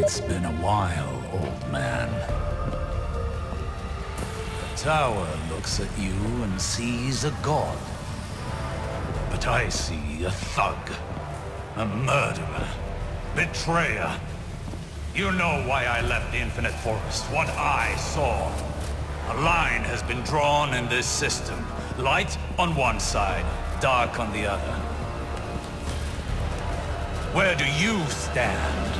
It's been a while, old man. The tower looks at you and sees a god. But I see a thug, a murderer, betrayer. You know why I left the Infinite Forest, what I saw. A line has been drawn in this system. Light on one side, dark on the other. Where do you stand?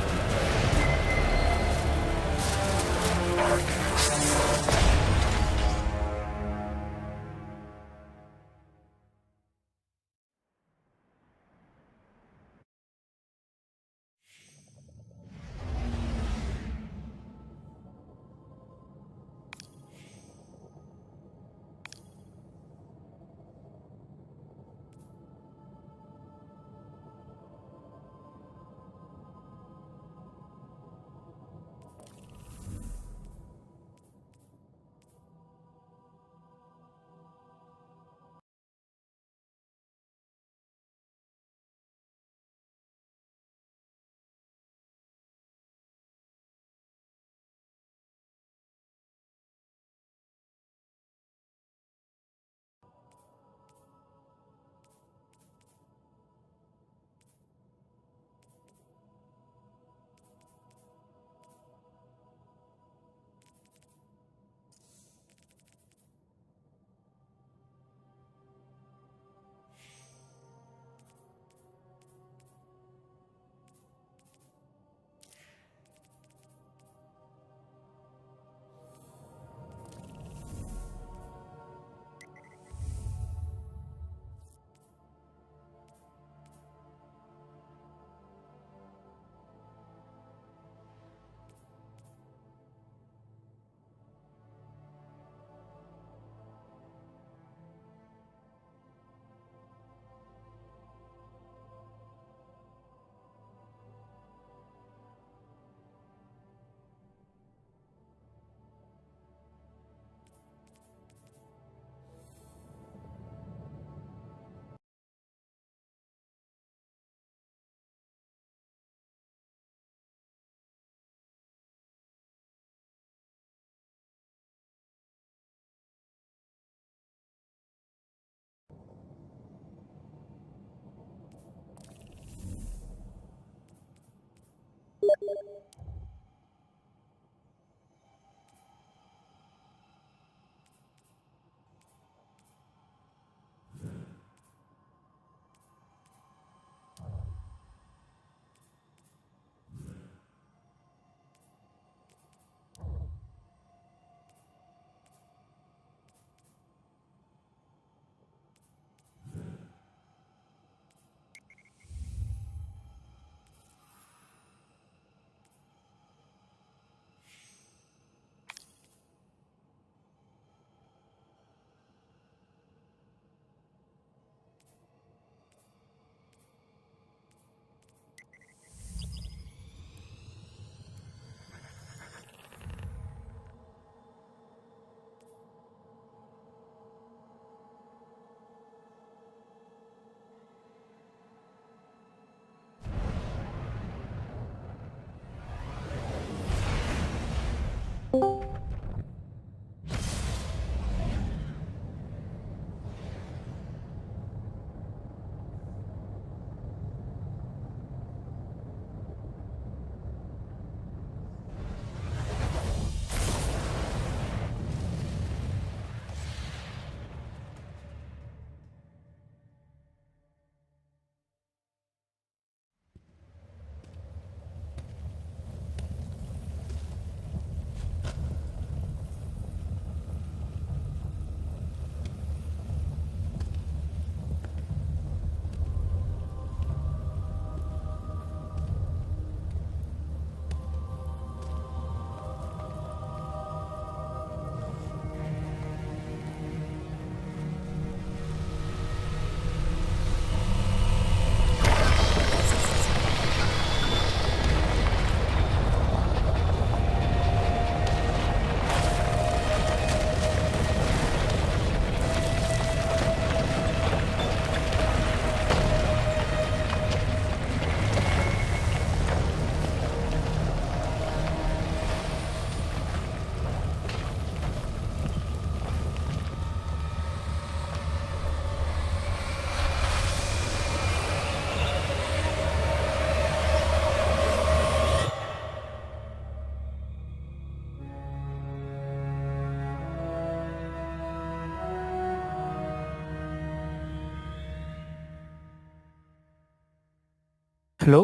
Hello.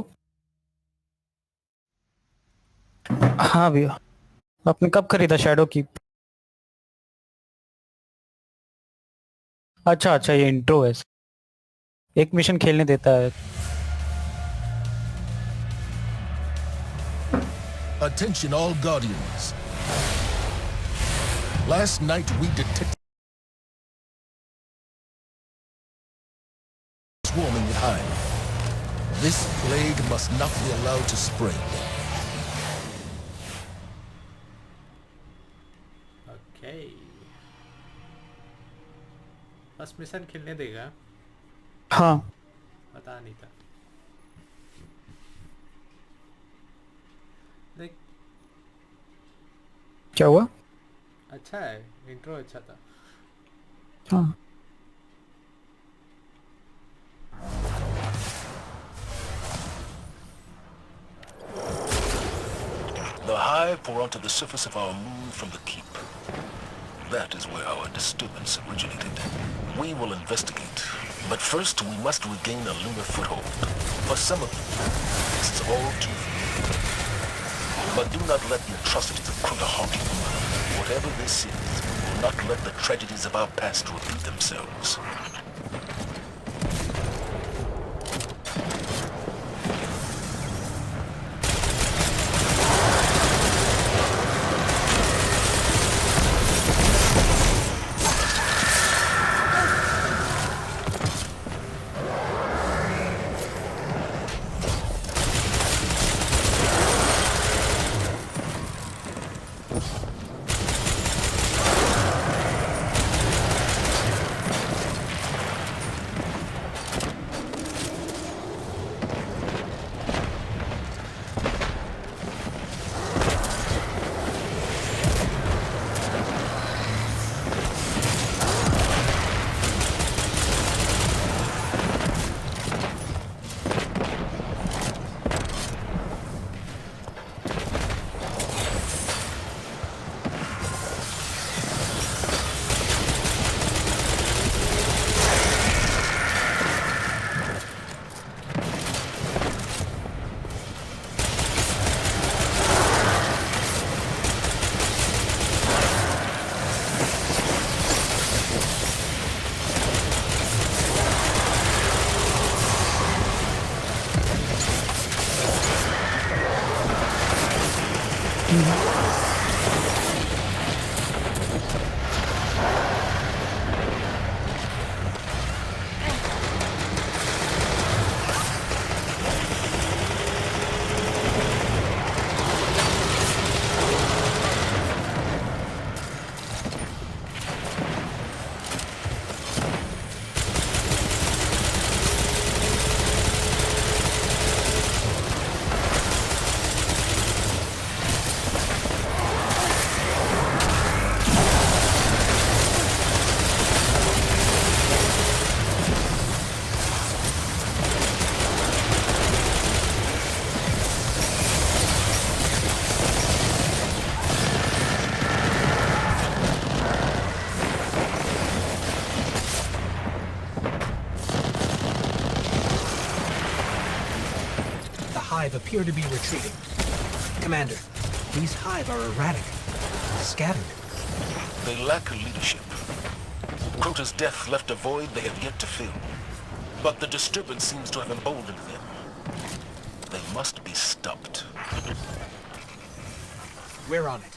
हाँ भैया, आपने कब खरीदा shadow की? अच्छा अच्छा, ये intro है। एक मिशन खेलने देता है। Attention all Guardians. Last night we detected swarming with hive. This plague must not be allowed to spread. Okay, first mission खेलने देगा? हाँ। पता नहीं था। देख, क्या हुआ? अच्छा है, इंट्रो अच्छा था। हाँ। The hive pour onto the surface of our moon from the keep. That is where our disturbance originated. We will investigate, but first we must regain a lunar foothold. For some of you, this is all too familiar. But do not let the atrocities of Crota haunt you. Whatever this is, we will not let the tragedies of our past repeat themselves. Hive appear to be retreating. Commander, these hive are erratic, scattered. They lack leadership. Crota's death left a void they have yet to fill. But the disturbance seems to have emboldened them. They must be stopped. We're on it.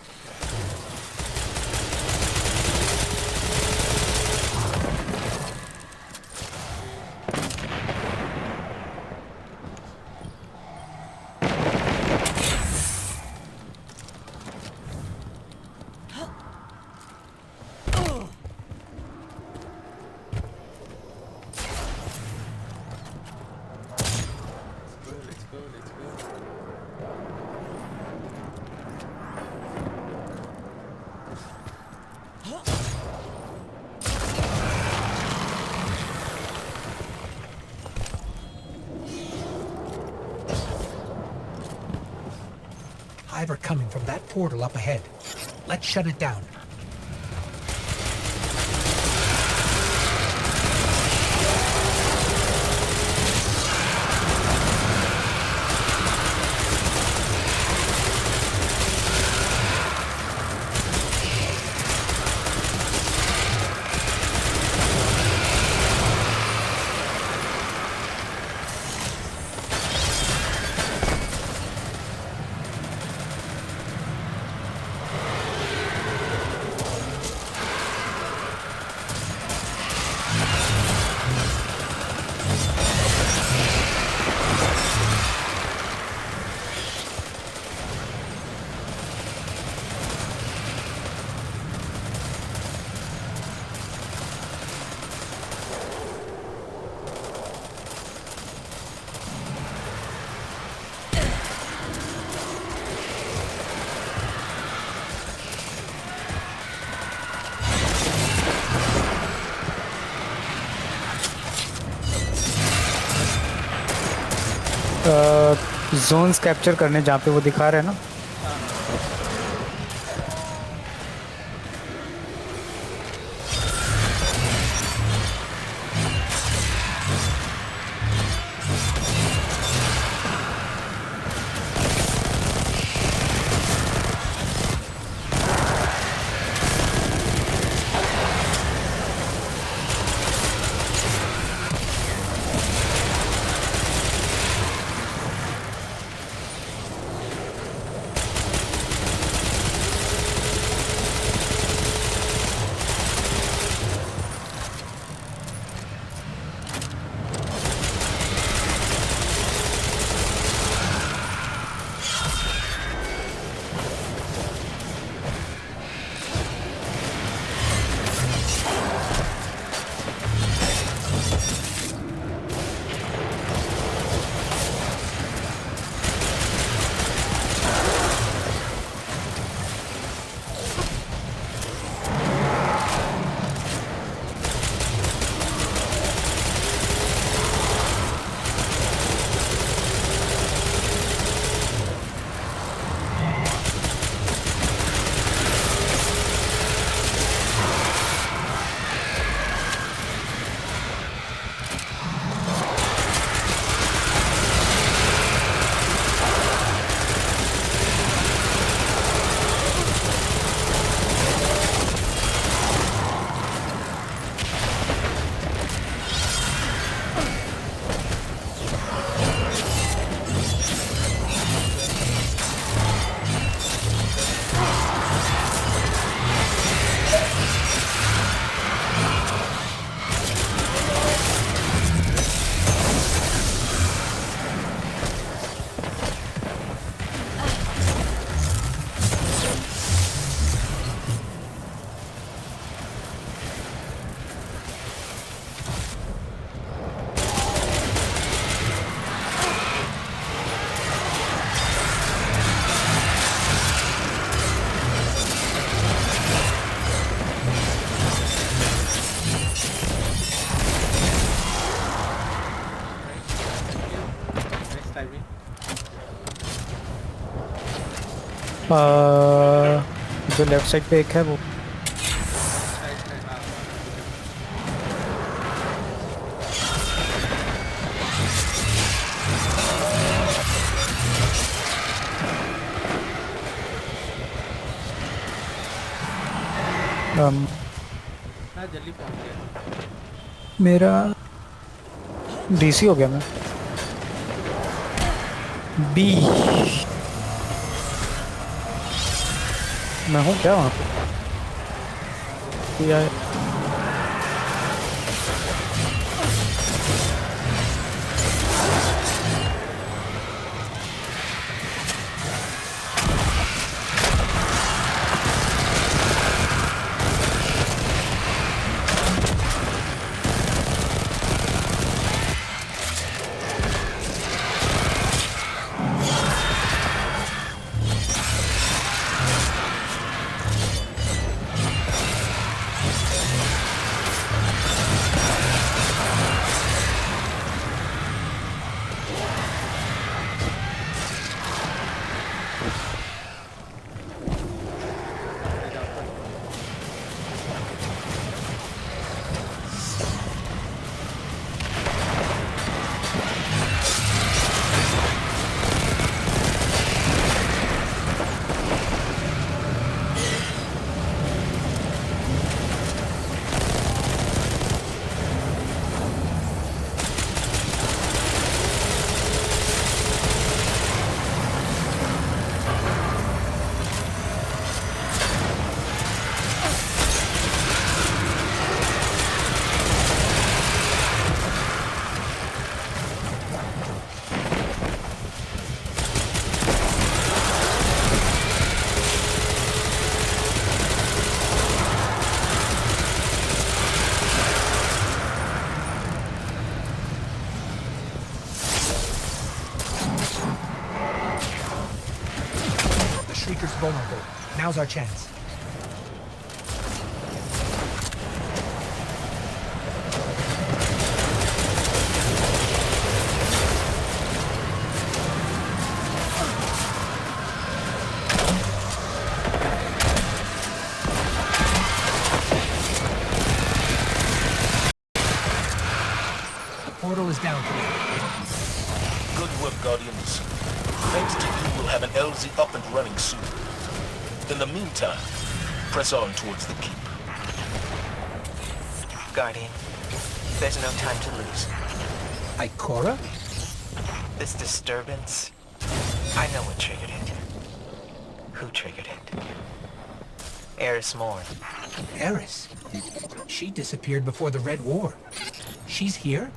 Let's go, let's go. Hive are coming from that portal up ahead. Let's shut it down. Zones capture करने जहाँ पे वो दिखा रहे हैं ना। Next timing जो left side पे एक है वो। साइड में हाँ हाँ जल्दी पहुंच गया मेरा डीसी हो गया। मैं बी मैं हूँ क्या वहाँ पे या Shrieker's vulnerable. Now's our chance. portal is down for now. Good work, Guardians. Thanks to you, we'll have an LZ up and running soon. In the meantime, press on towards the keep. Guardian, there's no time to lose. Ikora? This disturbance, I know what triggered it. Who triggered it? Eris Morn. Eris? She disappeared before the Red War. She's here?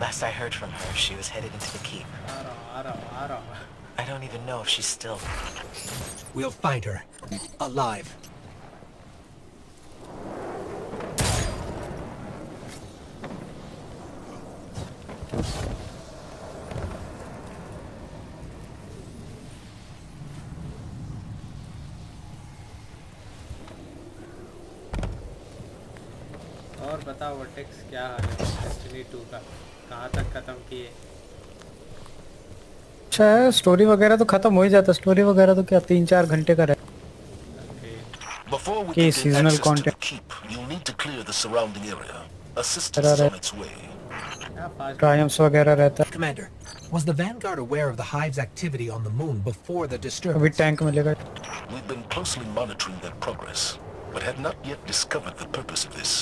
Last I heard from her, she was headed into the keep. आ रहा I don't even know if she's still... We'll find her. Alive. और बता vertex क्या हाल है destiny 2 का कहाँ तक खत्म किए अच्छा है स्टोरी वगैरह तो खत्म हो ही जाता स्टोरी वगैरह तो क्या 3-4 घंटे का रहे Before we Okay, can gain seasonal access to the content. keep, you'll need to clear the surrounding area. Assistance is on its way. क्या फास्ट ट्रायम्स वगैरह रहता है Commander, was the Vanguard aware of the Hive's activity on the moon before the अभी disturbance? Tank मिलेगा We've been closely monitoring their progress, but had not yet discovered the purpose of this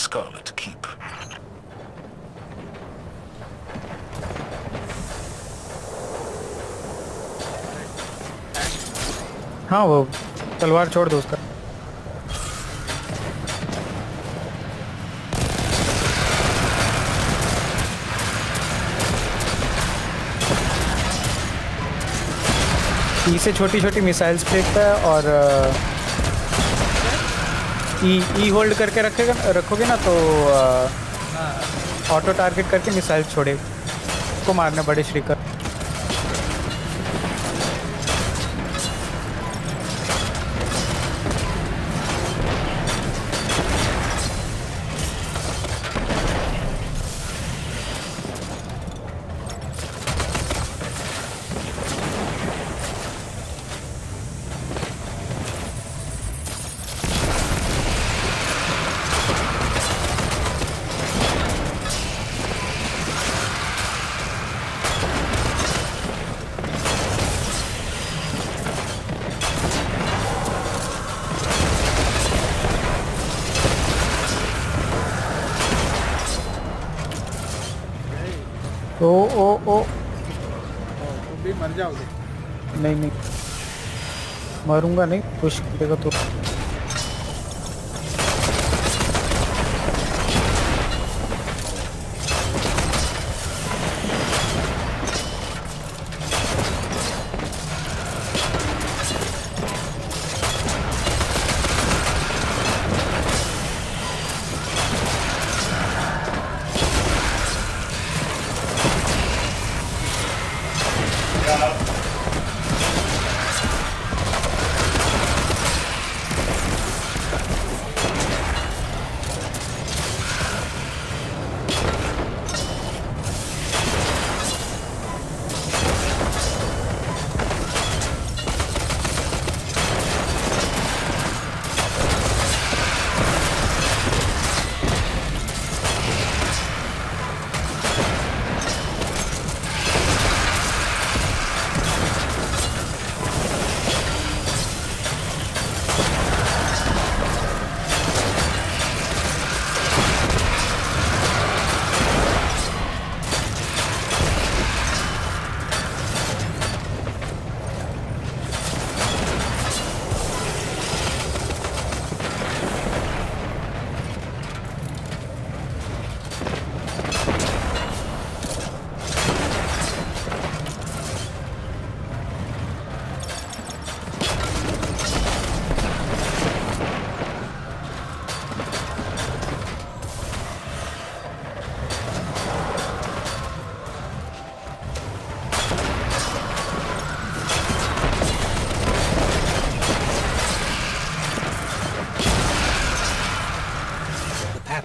Scarlet Keep. हाँ वो तलवार छोड़ दो उसका ई से छोटी छोटी मिसाइल्स फेंकता है और ई होल्ड करके रखोगे ना तो ऑटो टारगेट करके मिसाइल छोड़े उसको मारना बड़े श्रीकर ओ तुम भी मर जाओगे नहीं मरूंगा नहीं पुश करेगा तो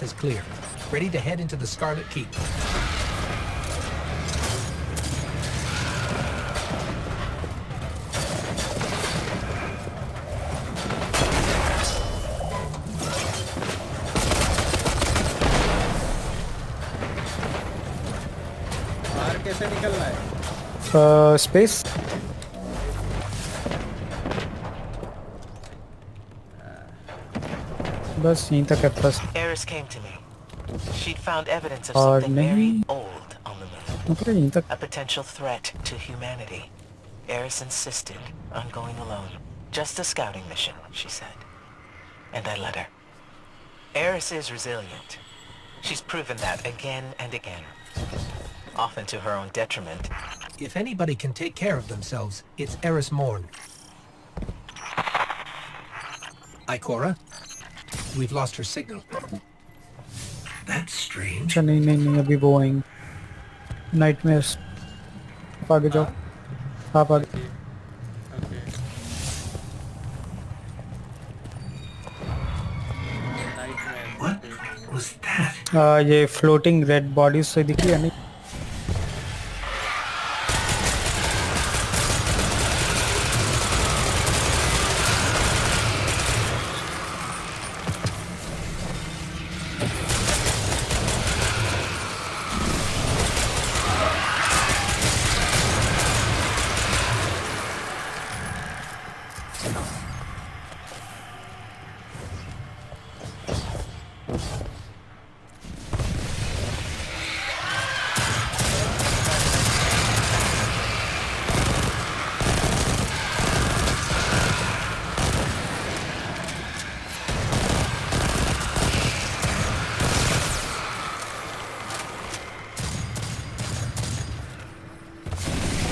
Is clear. Ready to head into the Scarlet Keep. कैसे निकलना है? स्पेस बस यहीं तक है बस Eris came to me. She'd found evidence of और something नहीं very old on the moon. मतलब यहीं तक A potential threat to humanity. Eris insisted on going alone. Just a scouting mission, she said. And I let her. Eris is resilient. She's proven that again and again. Often to her own detriment. If anybody can take care of themselves, it's Eris Morn. Ikora, we've lost her signal. That's strange. अच्छा नहीं अभी वो आएंगे nightmares आप आगे जाओ आप आगे okay nightmare What was that? ये फ्लोटिंग रेड बॉडीज से दिखी या नहीं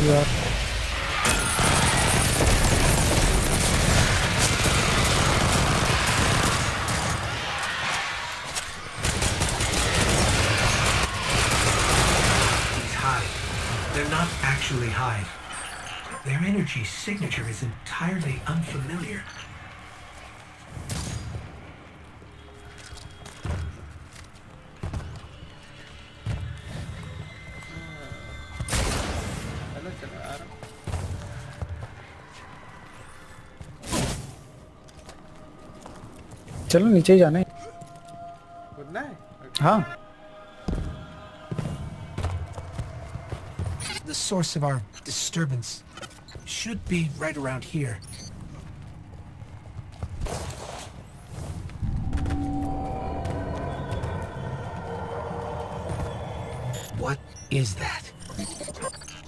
यार These hive. They're not actually hive. Their energy signature is entirely unfamiliar. चलो चलो आ रहा चलो नीचे ही जाना है कूदना है Okay. हाँ The source of our disturbance should be right around here. What is that?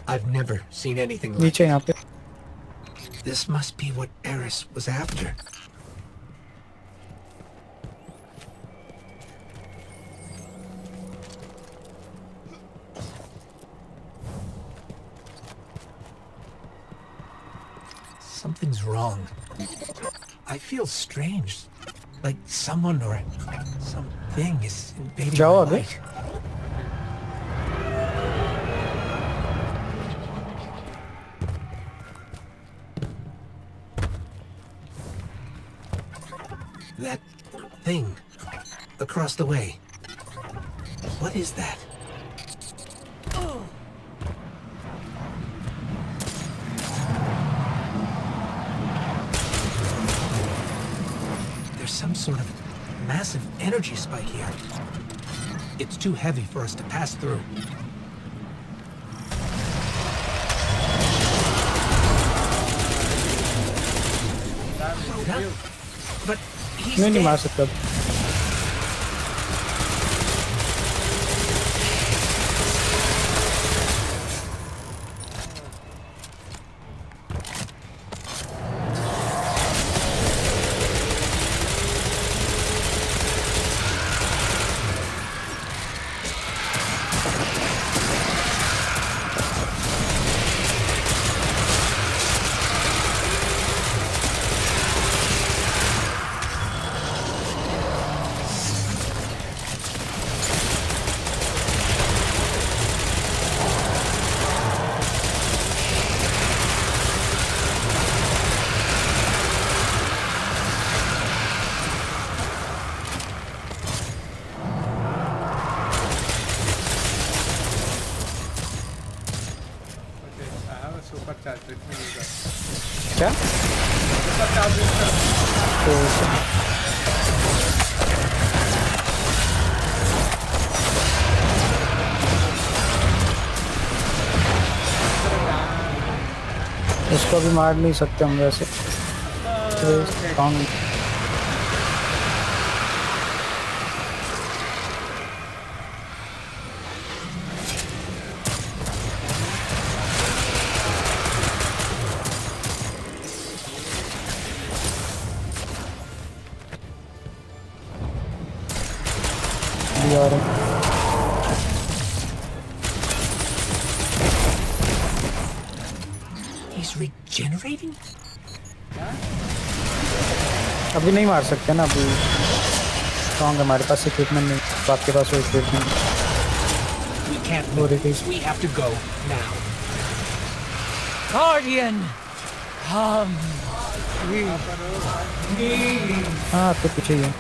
I've never seen anything like नीचे यहाँ पे it. This must be what Eris was after. Something's wrong. I feel strange. Like someone or something is invading जाओ my आगे light. That thing across the way. What is that? There's some sort of massive energy spike here. It's too heavy for us to pass through. Rhoda? But he's नहीं dead. मार सकता Okay, I have a super charge. Let me use that. क्या Super charge use कर तो इसको भी मार नहीं सकते हम वैसे। He's regenerating? अभी नहीं मार सकते ना, अभी स्ट्रॉन्ग हमारे पास इक्विपमेंट नहीं, तो आपके पास वो equipment. We can't move. We have to go now. Guardian, come. हाँ तो पीछे ही है।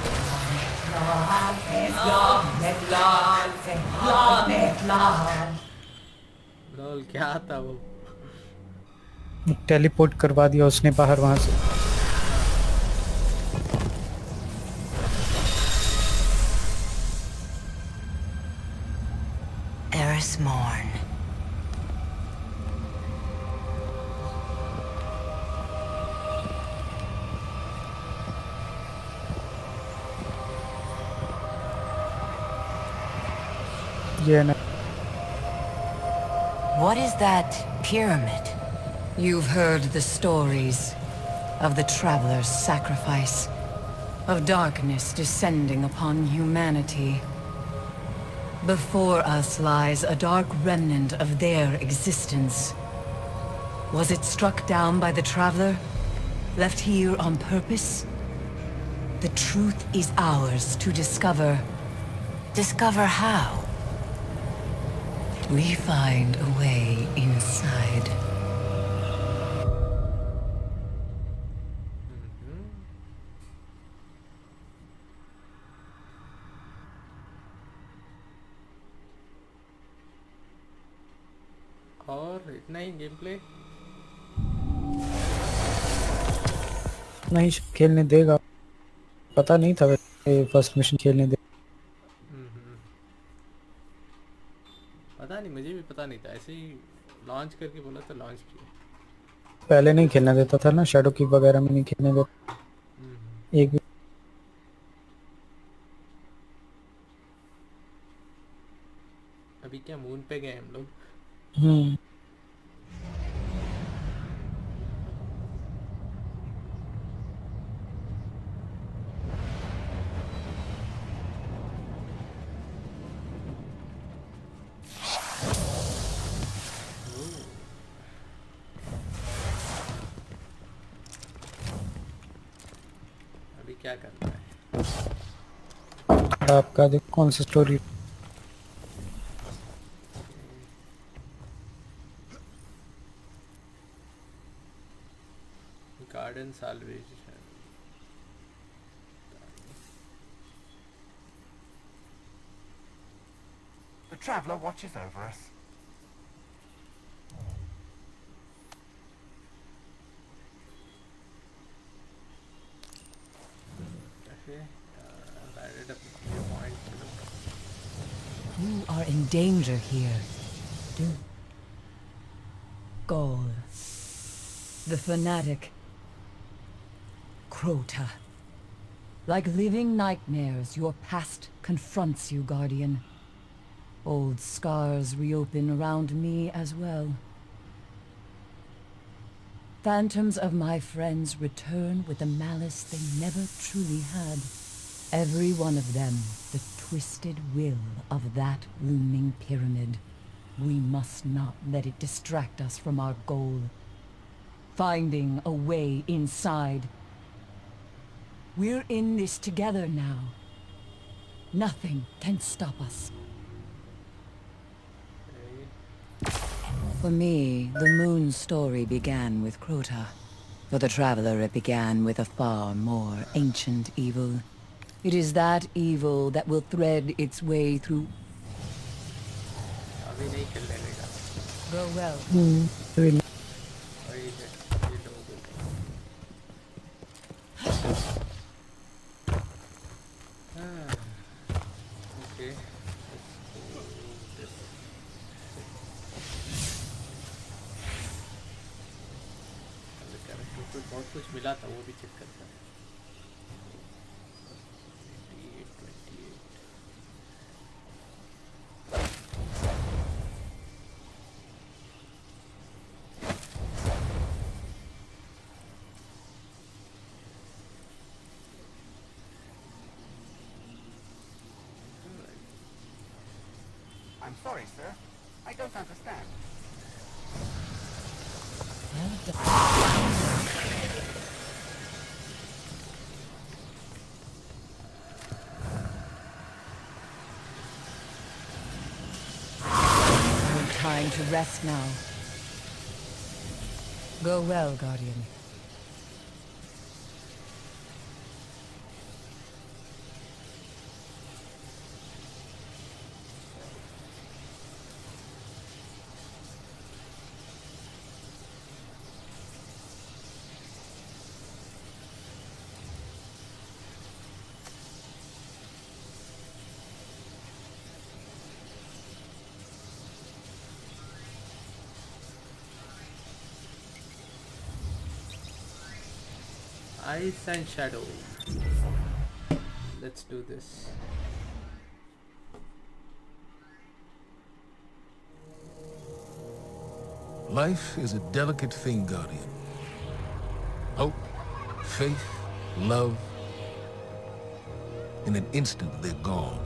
लॉल क्या था वो? टेलीपोर्ट करवा दिया उसने बाहर वहां से। Eris Morn. ये ना What is that pyramid? You've heard the stories of the traveler's sacrifice, of darkness descending upon humanity. Before us lies a dark remnant of their existence. Was it struck down by the traveler? Left here on purpose? The truth is ours to discover. Discover how? We find a way inside. और इतना ही game play? नहीं खेलने देगा, पता नहीं था वैसे first mission खेलने दे। पता नहीं, मुझे भी पता नहीं था, ऐसे ही लॉन्च करके बोला तो लॉन्च किया। पहले नहीं खेलने देता था ना, शैडो की वगैरह में नहीं खेलने देता एक भी। अभी क्या मून पे गए हम लोग? अभी क्या करना है? आपका देख कौन सी story. Garden salvation. The traveler watches over us. You are in danger here. Gaul. The fanatic. Crota. Like living nightmares, your past confronts you, Guardian. Old scars reopen around me as well. Phantoms of my friends return with a malice they never truly had. Every one of them, the twisted will of that looming pyramid. We must not let it distract us from our goal. Finding a way inside. We're in this together now. Nothing can stop us. For me, the moon's story began with Crota. For the traveler, it began with a far more ancient evil. It is that evil that will thread its way through... अभी नहीं खेलने देगा। Go well. वही है, ये लोग। Okay. और कुछ मिला था वो भी चेक करता है। 28, 28. I'm sorry, sir. I don't understand. Time to rest now. Go well, Guardian. Ice and shadow. Let's do this. Life is a delicate thing, Guardian. Hope, faith, love. In an instant, they're gone.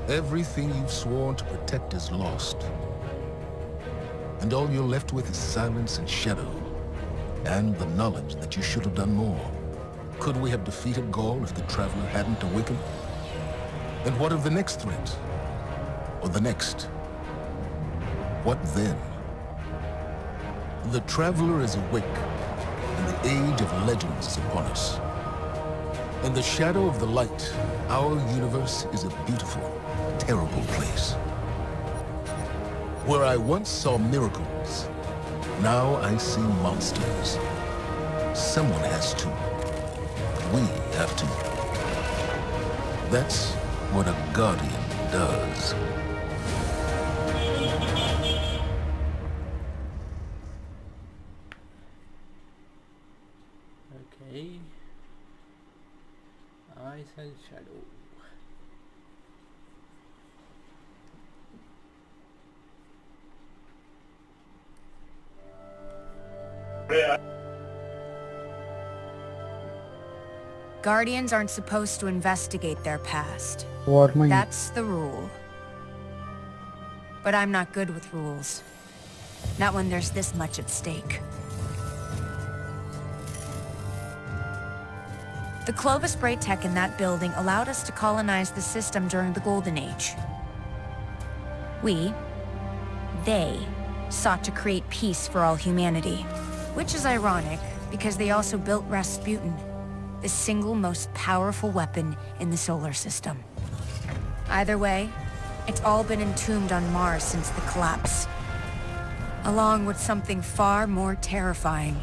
Everything you've sworn to protect is lost. And all you're left with is silence and shadow. And the knowledge that you should have done more. Could we have defeated Gaul if the Traveler hadn't awakened? And what of the next threat? Or the next? What then? The Traveler is awake, and the age of legends is upon us. In the shadow of the light, our universe is a beautiful, terrible place. Where I once saw miracles, now I see monsters. Someone has to. We have to. That's what a Guardian does. Okay. Ice and shadow. Guardians aren't supposed to investigate their past. What mean? That's the rule. But I'm not good with rules. Not when there's this much at stake. The Clovis spray tech in that building allowed us to colonize the system during the Golden Age. They sought to create peace for all humanity. Which is ironic, because they also built Rasputin, the single most powerful weapon in the solar system. Either way, it's all been entombed on Mars since the collapse. Along with something far more terrifying.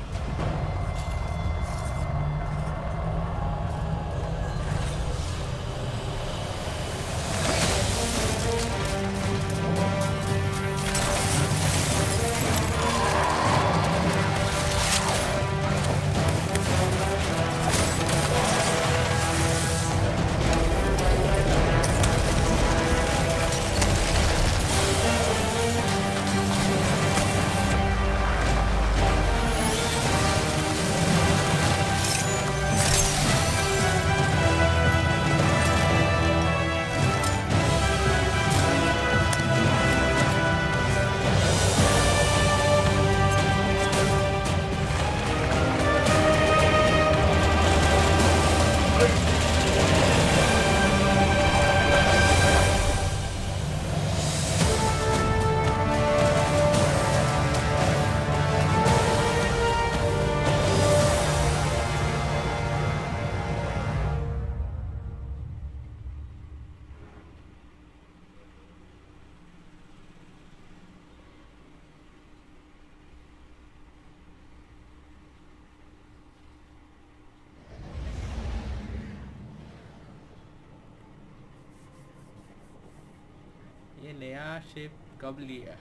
ये नया shape कब लिया?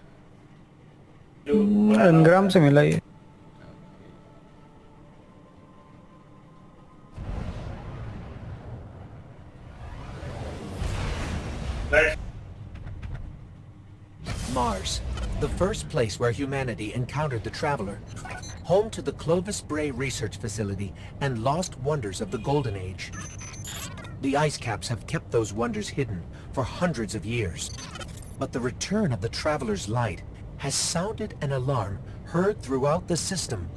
Engram से मिला ये। Mars, the first place where humanity encountered the Traveler, home to the Clovis Bray Research Facility and lost wonders of the Golden Age. The ice caps have kept those wonders hidden for hundreds of years. But the return of the Traveler's light has sounded an alarm heard throughout the system,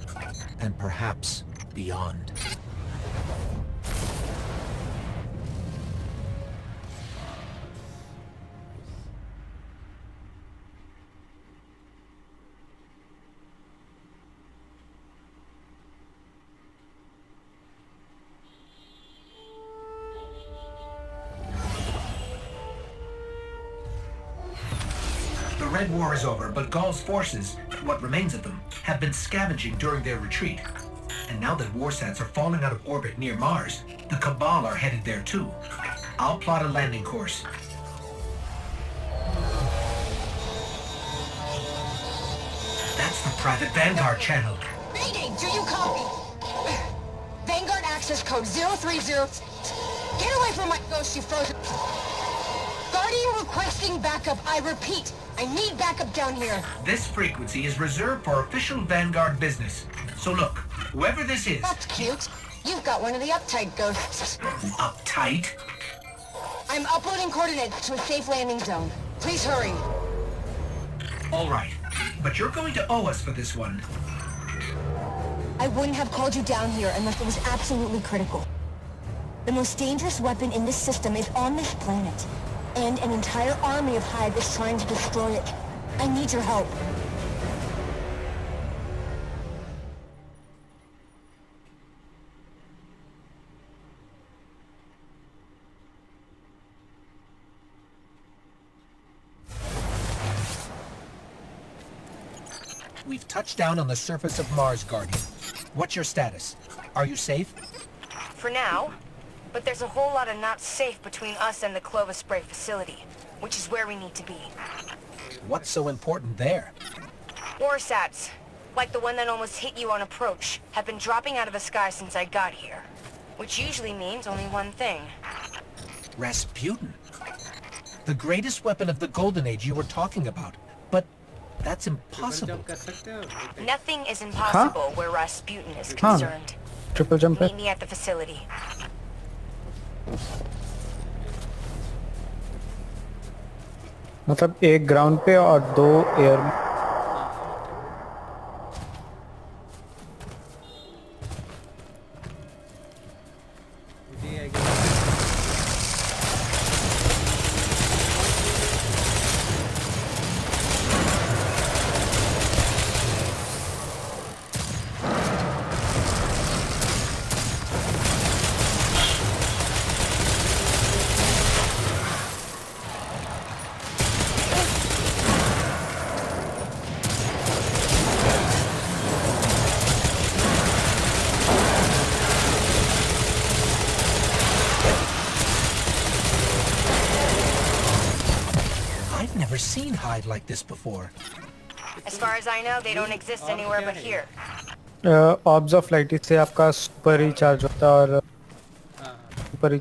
and perhaps beyond. The Red War is over, but Gaul's forces, what remains of them, have been scavenging during their retreat. And now that warsats are falling out of orbit near Mars, the Cabal are headed there too. I'll plot a landing course. That's the private Vanguard channel. Mayday, do you copy? Vanguard access code 030. Get away from my ghost, you frozen. Guardian requesting backup. I repeat, I need backup down here. This frequency is reserved for official Vanguard business. So look, whoever this is... That's cute. You've got one of the uptight ghosts. Uptight? I'm uploading coordinates to a safe landing zone. Please hurry. All right, but you're going to owe us for this one. I wouldn't have called you down here unless it was absolutely critical. The most dangerous weapon in this system is on this planet. And an entire army of Hive is trying to destroy it. I need your help. We've touched down on the surface of Mars, Guardian. What's your status? Are you safe? For now. But there's a whole lot of not safe between us and the Clovis Bray facility, which is where we need to be. What's so important there? Warsats, like the one that almost hit you on approach, have been dropping out of the sky since I got here. Which usually means only one thing. Rasputin. The greatest weapon of the Golden Age you were talking about. But that's impossible. Nothing is impossible where Rasputin is Huh. concerned. Triple jump Meet me at the facility. मतलब एक ground पे और 2 air में. Seen Hive like this before. As far as I know, they don't exist anywhere but here. Orbs of light इससे आपका super recharge होता है और super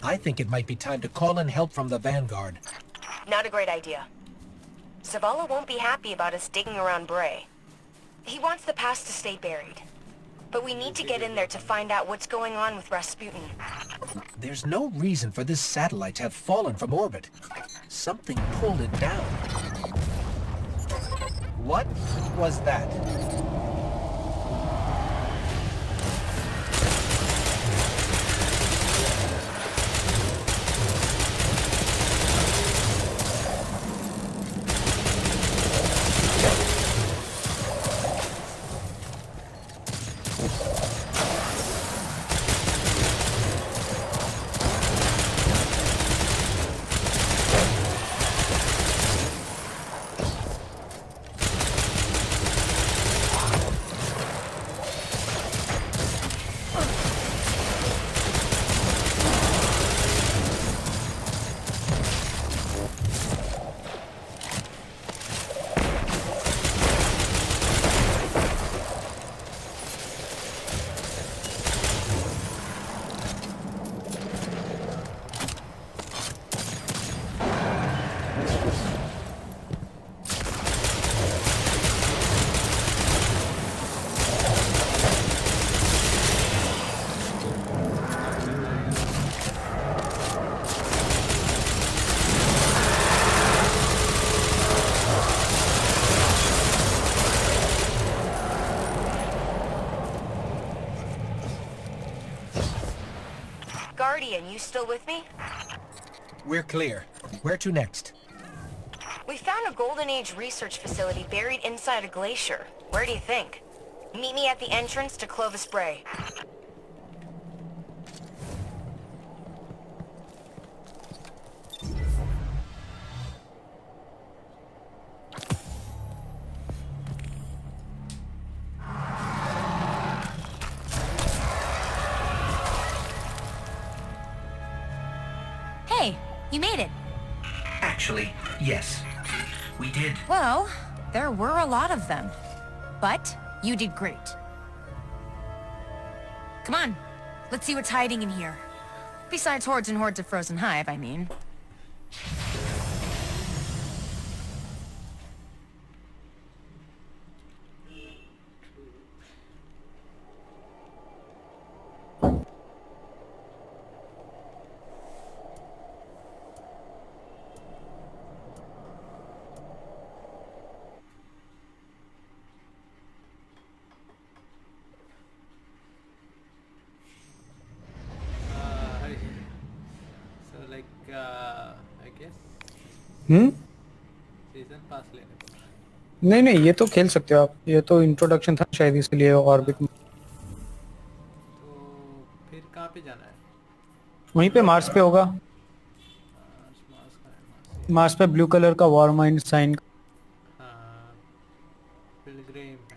I think it might be time to call in help from the Vanguard. Not a great idea. Zavala won't be happy about us digging around Bray. He wants the past to stay buried. But we need to get in there to find out what's going on with Rasputin. There's no reason for this satellite to have fallen from orbit. Something pulled it down. What was that? Guardian, you still with me? We're clear. Where to next? We found a Golden Age research facility buried inside a glacier. Where do you think? Meet me at the entrance to Clovis Bray. Hey, you made it. Actually, yes. We did. Well, there were a lot of them. But you did great. Come on, let's see what's hiding in here. Besides hordes and hordes of frozen hive, I mean. I guess season पास लेने को नहीं नहीं, ये तो खेल सकते हो आप। ये तो इंट्रोडक्शन था शायद, इसलिए ऑर्बिट में। तो फिर कहाँ पे जाना है? वहीं पे मार्स पे होगा। मार्स पे ब्लू कलर का वॉर माइंड साइन। हाँ, पिलग्रिम है।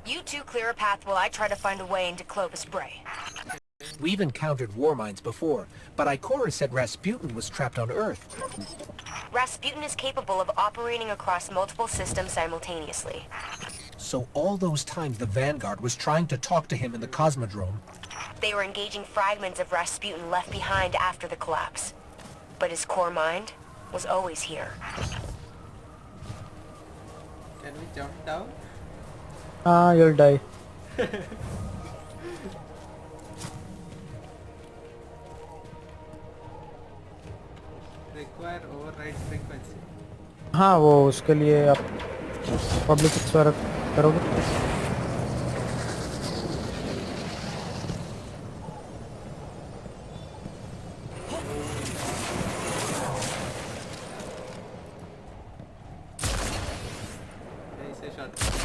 You two clear a path while I try to find a way into Clovis Bray. We've encountered war mines before, but Ikora said Rasputin was trapped on Earth. Rasputin is capable of operating across multiple systems simultaneously. So all those times the Vanguard was trying to talk to him in the Cosmodrome. They were engaging fragments of Rasputin left behind after the collapse. But his core mind was always here. Can we jump down? You'll die. Require override frequency. हाँ वो उसके लिए आप public server करोगे। ऐसे shot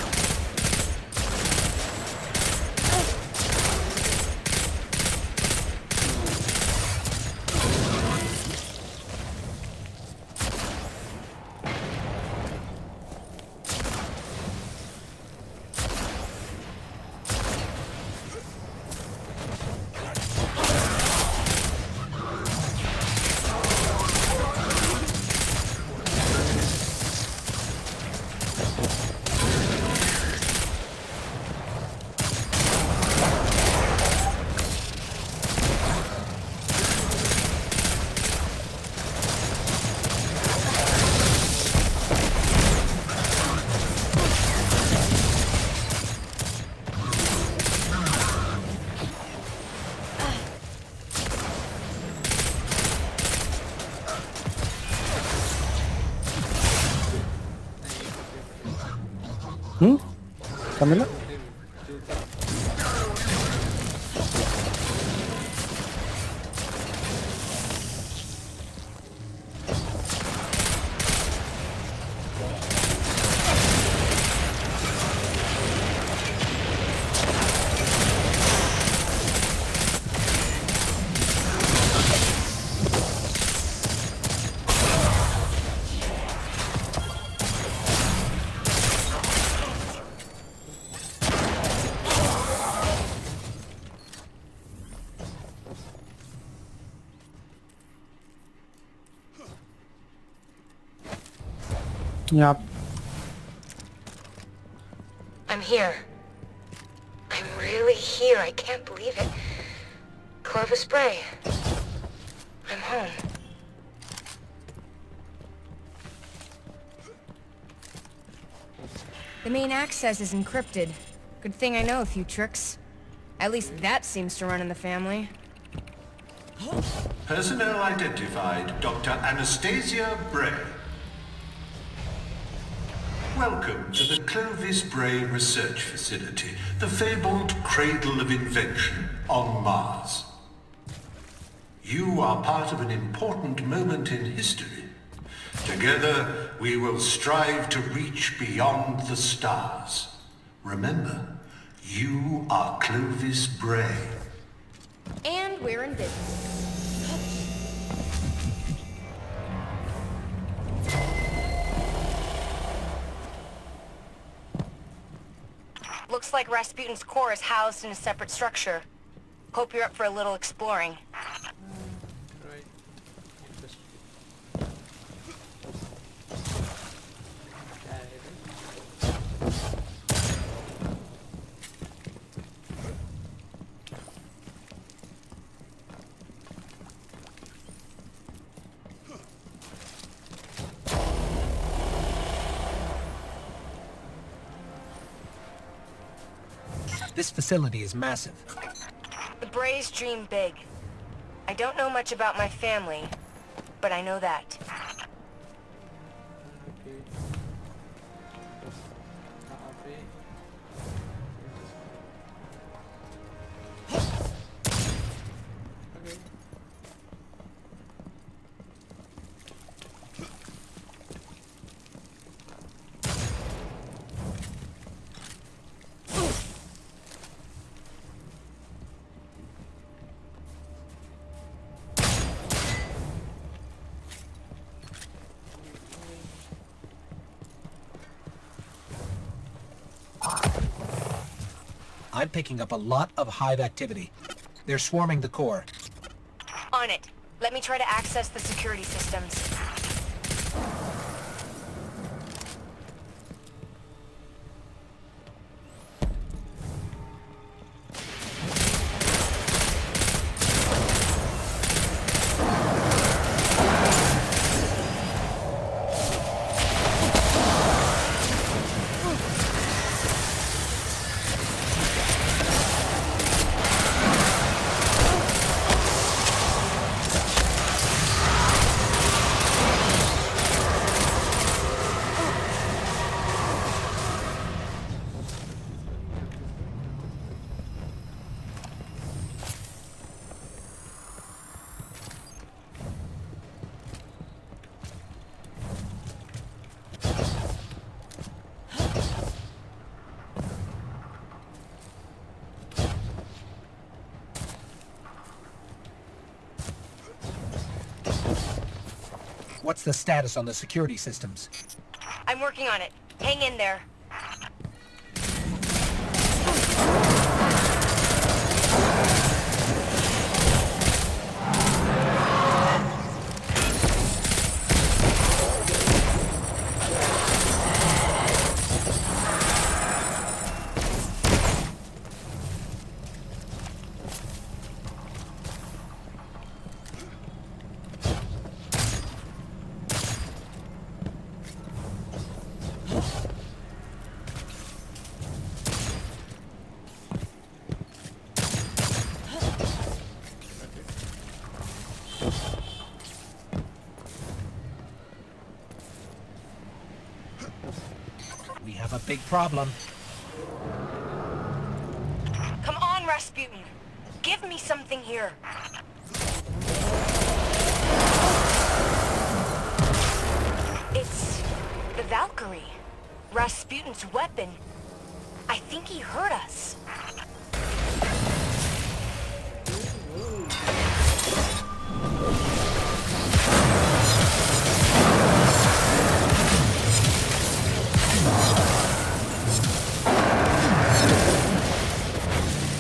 क्या मिला? Yeah. I'm here. I'm really here. I can't believe it. Clovis Bray. I'm home. The main access is encrypted. Good thing I know a few tricks. At least that seems to run in the family. Personnel identified Dr. Anastasia Bray. Welcome to the Clovis Bray Research Facility, the fabled cradle of invention on Mars. You are part of an important moment in history. Together, we will strive to reach beyond the stars. Remember, you are Clovis Bray. And we're in business. Looks like Rasputin's core is housed in a separate structure. Hope you're up for a little exploring. right interesting क्या है ये This facility is massive. The Brays dream big. I don't know much about my family, but I know that. okay कहाँ पे okay I'm picking up a lot of hive activity. They're swarming the core. On it. Let me try to access the security systems. What's the status on the security systems? I'm working on it. Hang in there. We have a big problem. Come on, Rasputin. Give me something here. It's the Valkyrie. Rasputin's weapon. I think he heard us.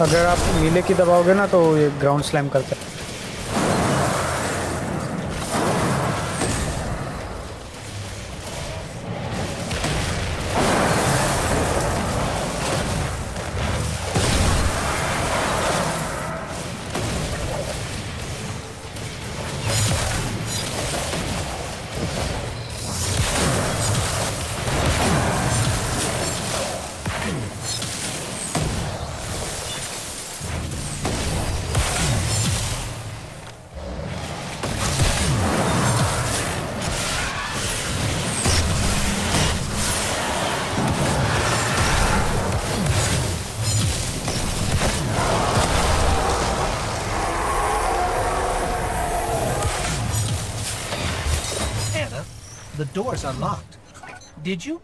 अगर आप नीले की दबाओगे ना तो ये ground slam करता है। The door's unlocked. Did you?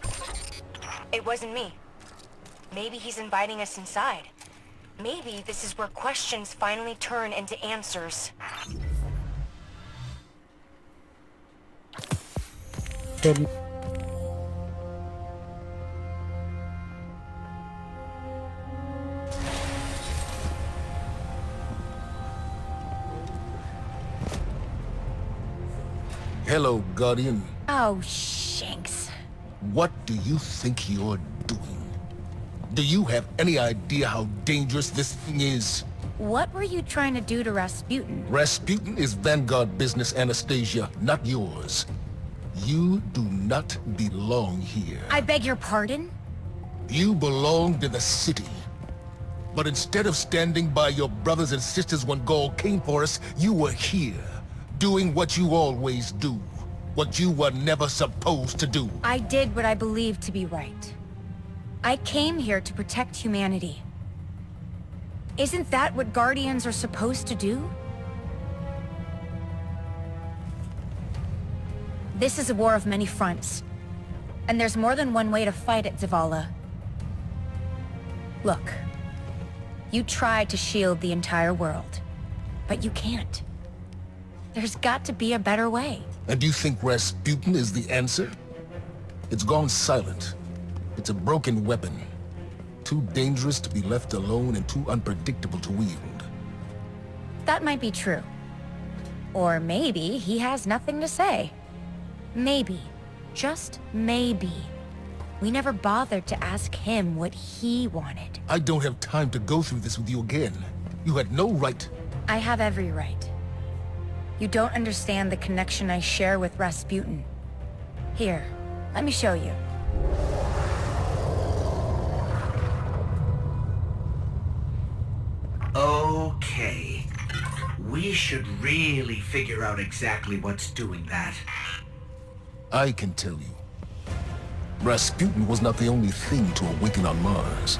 It wasn't me. Maybe he's inviting us inside. Maybe this is where questions finally turn into answers. Hello, Guardian. Oh, Shanks. What do you think you're doing? Do you have any idea how dangerous this thing is? What were you trying to do to Rasputin? Rasputin is Vanguard business, Anastasia, not yours. You do not belong here. I beg your pardon? You belonged in the city. But instead of standing by your brothers and sisters when Gaul came for us, you were here, doing what you always do. What you were never supposed to do. I did what I believed to be right. I came here to protect humanity. Isn't that what Guardians are supposed to do? This is a war of many fronts. And there's more than one way to fight it, Zavala. Look. You tried to shield the entire world. But you can't. There's got to be a better way. And you think Rasputin is the answer? It's gone silent. It's a broken weapon. Too dangerous to be left alone and too unpredictable to wield. That might be true. Or maybe he has nothing to say. Maybe. Just maybe. We never bothered to ask him what he wanted. I don't have time to go through this with you again. You had no right. I have every right. You don't understand the connection I share with Rasputin. Here, let me show you. Okay. We should really figure out exactly what's doing that. I can tell you. Rasputin was not the only thing to awaken on Mars.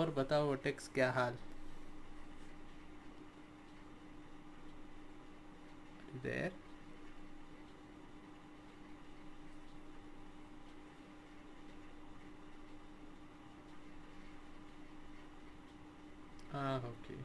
और बताओ vertex क्या हाल? There. Ah, okay.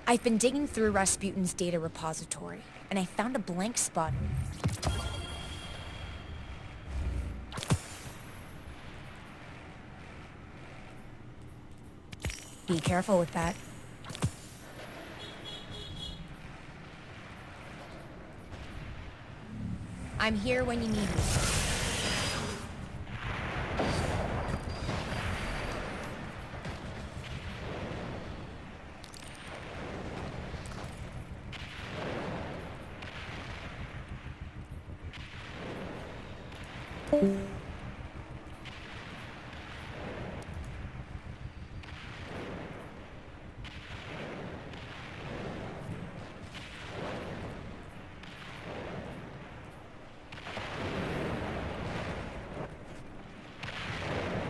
I've been digging through Rasputin's data repository, and I found a blank spot. Be careful with that. I'm here when you need me.